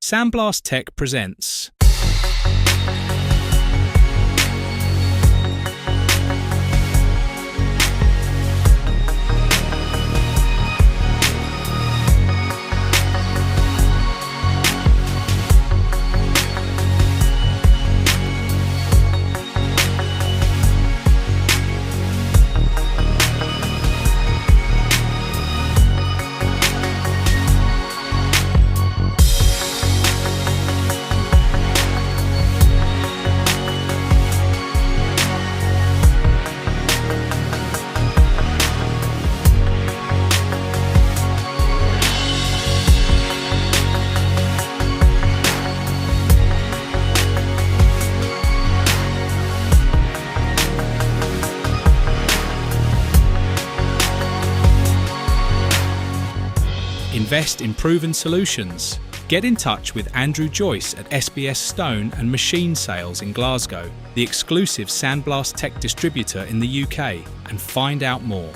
Sandblast-Tech presents. Invest in proven solutions. Get in touch with Andrew Joyce at SBS Stone and Machine Sales in Glasgow, the exclusive Sandblast-Tech distributor in the UK, and find out more.